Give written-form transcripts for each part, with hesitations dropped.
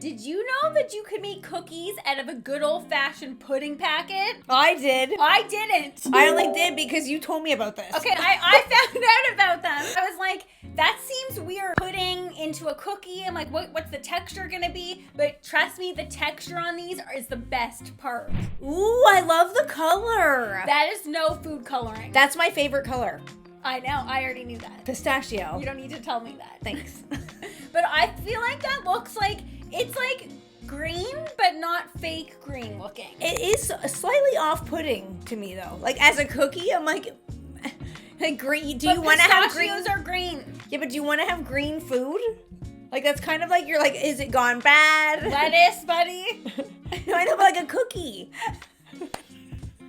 did you know that you could make cookies out of a good old-fashioned pudding packet? I did. I didn't. I only did because you told me about this. Okay, I found out about them. I was like, that seems weird, putting into a cookie. I'm like, what's the texture gonna be? But trust me, the texture on these is the best part. Ooh, I love the color. That is no food coloring. That's my favorite color. I know, I already knew that. Pistachio. You don't need to tell me that. Thanks. But I feel like that looks like, it's like green, but not fake green looking. It is slightly off-putting to me, though. Like, as a cookie, I'm like green. Do you want to have green? Pistachios are green. Yeah, but do you want to have green food? Like, that's kind of like, you're like, is it gone bad? Lettuce, buddy. Kind of like a cookie.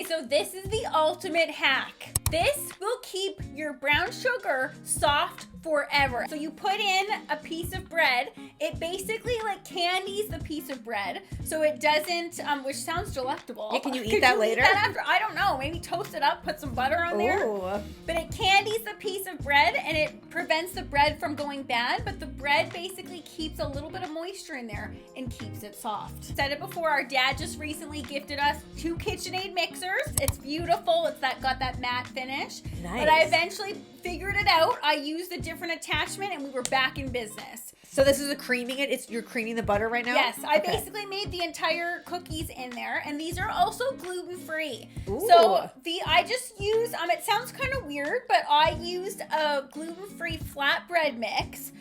So this is the ultimate hack. This will keep your brown sugar soft forever. So you put in a piece of bread. It basically like candies the piece of bread, so it doesn't, which sounds delectable. Yeah, can you eat that later? Eat that after? I don't know. Maybe toast it up, put some butter on there. Ooh. But it candies the piece of bread, and it prevents the bread from going bad. But the bread basically keeps a little bit of moisture in there and keeps it soft. Said it before. Our dad just recently gifted us 2 KitchenAid mixers. It's beautiful. It's got that matte finish. Nice. But I eventually figured it out. I used a different attachment, and we were back in business. So this is creaming it. You're creaming the butter right now? Yes, I basically made the entire cookies in there, and these are also gluten-free. So I just use, it sounds kind of weird, but I used a gluten-free flatbread mix,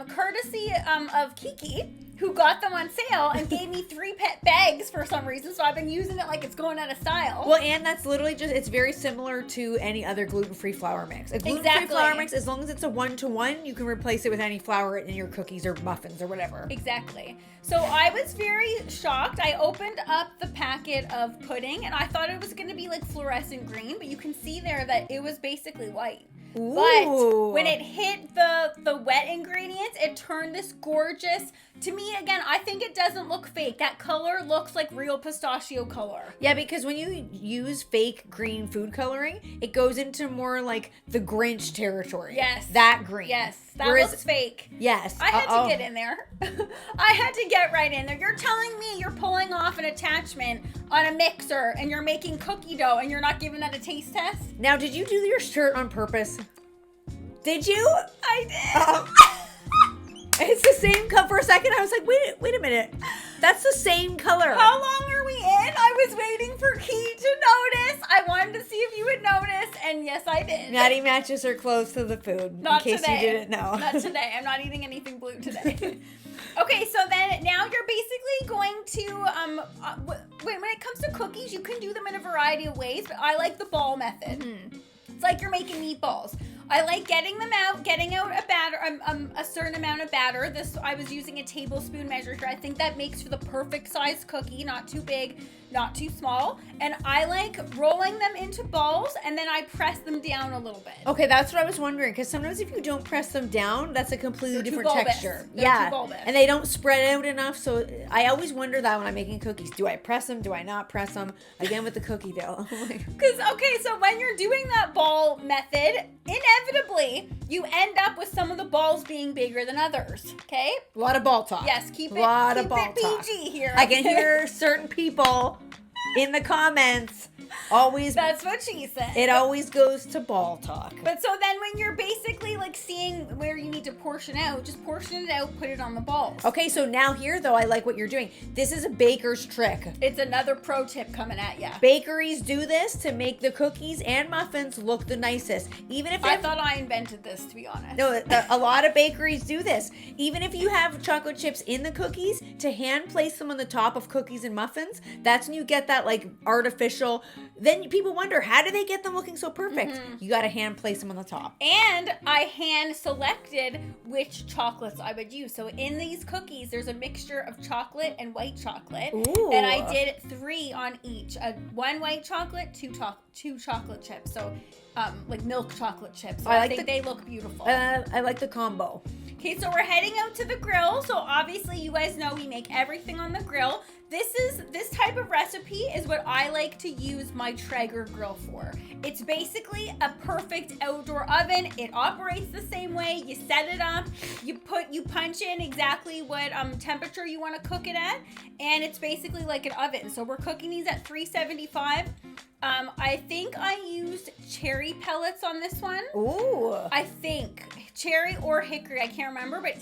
courtesy of Kiki, who got them on sale and gave me 3 bags for some reason. So I've been using it like it's going out of style. Well, and that's literally it's very similar to any other gluten-free flour mix. A gluten-free flour mix, as long as it's a 1-to-1, you can replace it with any flour in your cookies or muffins or whatever. Exactly. So I was very shocked. I opened up the packet of pudding, and I thought it was going to be like fluorescent green, but you can see there that it was basically white. Ooh. But when it hit the wet ingredients, it turned this gorgeous, to me, again, I think it doesn't look fake. That color looks like real pistachio color. Yeah, because when you use fake green food coloring, it goes into more like the Grinch territory. Yes. That green. Yes. That looks fake. Yes. I had to get in there. I had to get right in there. You're telling me you're pulling off an attachment on a mixer and you're making cookie dough and you're not giving that a taste test? Now, did you do your shirt on purpose? Did you? I did. It's the same color. For a second, I was like, wait a minute. That's the same color. How long are we in? I was waiting for Key to notice. I wanted to see if you would notice, and yes, I did. Maddie matches her clothes to the food, Not in case today. you didn't know. Not today. I'm not eating anything blue today. Okay, so then now you're basically going to, when it comes to cookies, you can do them in a variety of ways, but I like the ball method. Mm-hmm. It's like you're making meatballs. I like getting out a batter, a certain amount of batter. I was using a tablespoon measure here. I think that makes for the perfect size cookie, not too big, not too small. And I like rolling them into balls, and then I press them down a little bit. Okay, that's what I was wondering, because sometimes if you don't press them down, that's a completely different texture. They're too bulbous. And they don't spread out enough, so I always wonder that when I'm making cookies. Do I press them? Do I not press them? Again, with the cookie dough. Okay, so when you're doing that ball method, inevitably, you end up with some of the balls being bigger than others, okay? A lot of ball talk. Yes, keep it PG here. I can hear certain people in the comments always. That's what she said. It always goes to ball talk. But so then when you're basically like seeing where you need to portion out, just portion it out, put it on the balls. Okay, so now here though, I like what you're doing. This is a baker's trick. It's another pro tip coming at ya. Bakeries do this to make the cookies and muffins look the nicest. Even if I thought I invented this, to be honest. No, a lot of bakeries do this. Even if you have chocolate chips in the cookies, to hand place them on the top of cookies and muffins, that's when you get that like artificial. Then people wonder, how do they get them looking so perfect? Mm-hmm. You got to hand place them on the top. And I hand selected which chocolates I would use. So in these cookies, there's a mixture of chocolate and white chocolate. Ooh. And I did 3 on each. 1 white chocolate, 2 chocolate chips. So like milk chocolate chips. So I think they look beautiful. I like the combo. Okay, so we're heading out to the grill. So obviously you guys know we make everything on the grill. This type of recipe is what I like to use my Traeger Grill for. It's basically a perfect outdoor oven. It operates the same way. You set it up, you punch in exactly what temperature you want to cook it at, and it's basically like an oven. So we're cooking these at 375. I think I used cherry pellets on this one. Ooh. I think cherry or hickory, I can't remember, but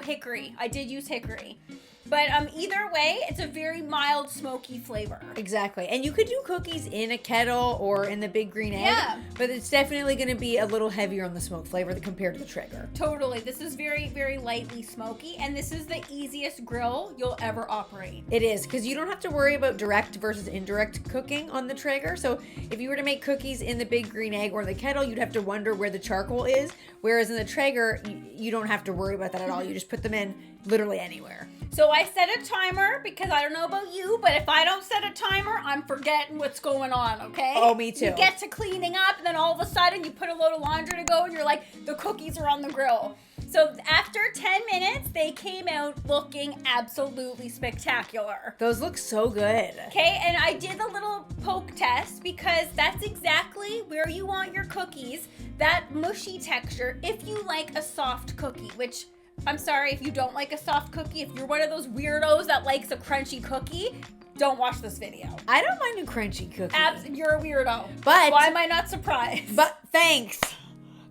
hickory. I did use hickory. But either way, it's a very mild, smoky flavor. Exactly. And you could do cookies in a kettle or in the big green egg. Yeah. But it's definitely going to be a little heavier on the smoke flavor compared to the Traeger. Totally. This is very, very lightly smoky. And this is the easiest grill you'll ever operate. It is. Because you don't have to worry about direct versus indirect cooking on the Traeger. So if you were to make cookies in the big green egg or the kettle, you'd have to wonder where the charcoal is. Whereas in the Traeger, you don't have to worry about that at all. You just put them in literally anywhere. So I set a timer because I don't know about you, but if I don't set a timer, I'm forgetting what's going on, okay? Oh, me too. You get to cleaning up, and then all of a sudden you put a load of laundry to go, and you're like, the cookies are on the grill. So after 10 minutes, they came out looking absolutely spectacular. Those look so good. Okay, and I did a little poke test because that's exactly where you want your cookies, that mushy texture, if you like a soft cookie, which... I'm sorry if you don't like a soft cookie. If you're one of those weirdos that likes a crunchy cookie, don't watch this video. I don't mind a crunchy cookie. You're a weirdo. But why am I not surprised? But thanks.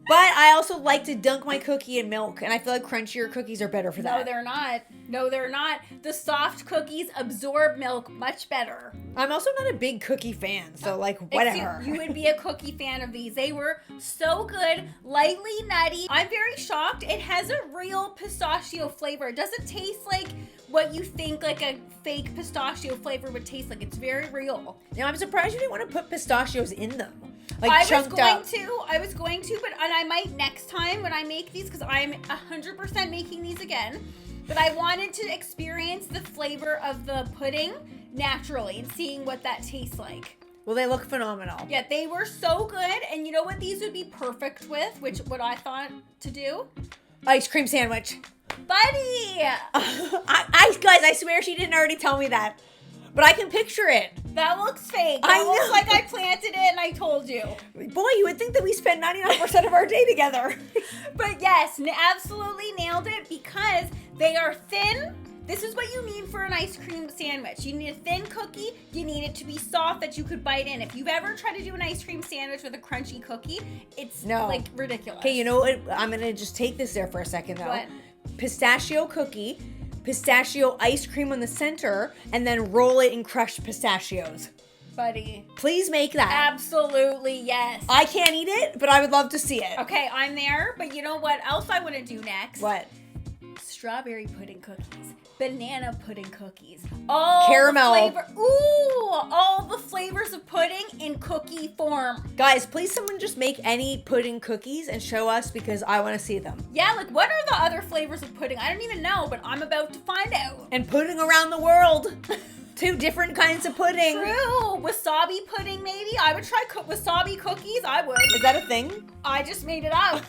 But I also like to dunk my cookie in milk, and I feel like crunchier cookies are better for that. No, they're not. No, they're not. The soft cookies absorb milk much better. I'm also not a big cookie fan, so like whatever. You would be a cookie fan of these. They were so good, lightly nutty. I'm very shocked. It has a real pistachio flavor. It doesn't taste like what you think like a fake pistachio flavor would taste like. It's very real. Now I'm surprised you didn't want to put pistachios in them. Like I chunked up. I was going to, and I might next time when I make these because I'm 100% making these again. But I wanted to experience the flavor of the pudding naturally and seeing what that tastes like. Well, they look phenomenal. Yeah, they were so good. And you know what these would be perfect with, what I thought to do? Ice cream sandwich. Buddy! Guys, I swear she didn't already tell me that. But I can picture it. That looks fake. I Looks know. like I planted it and I told you. Boy, you would think that we spend 99% of our day together. But yes, absolutely nailed it because they are thin. This is what you need for an ice cream sandwich. You need a thin cookie. You need it to be soft that you could bite in. If you've ever tried to do an ice cream sandwich with a crunchy cookie, it's like ridiculous. Okay, you know what? I'm going to just take this there for a second though. What? Pistachio cookie, pistachio ice cream on the center, and then roll it in crushed pistachios. Buddy. Please make that. Absolutely, yes. I can't eat it, but I would love to see it. Okay, I'm there. But you know what else I want to do next? What? Strawberry pudding cookies. Banana pudding cookies. All Caramel. All the flavors of pudding in cookie form. Guys, please someone just make any pudding cookies and show us because I want to see them. Yeah, like what are the other flavors of pudding? I don't even know, but I'm about to find out. And pudding around the world. 2 different kinds of pudding. True. Wasabi pudding, maybe? I would try wasabi cookies. I would. Is that a thing? I just made it up.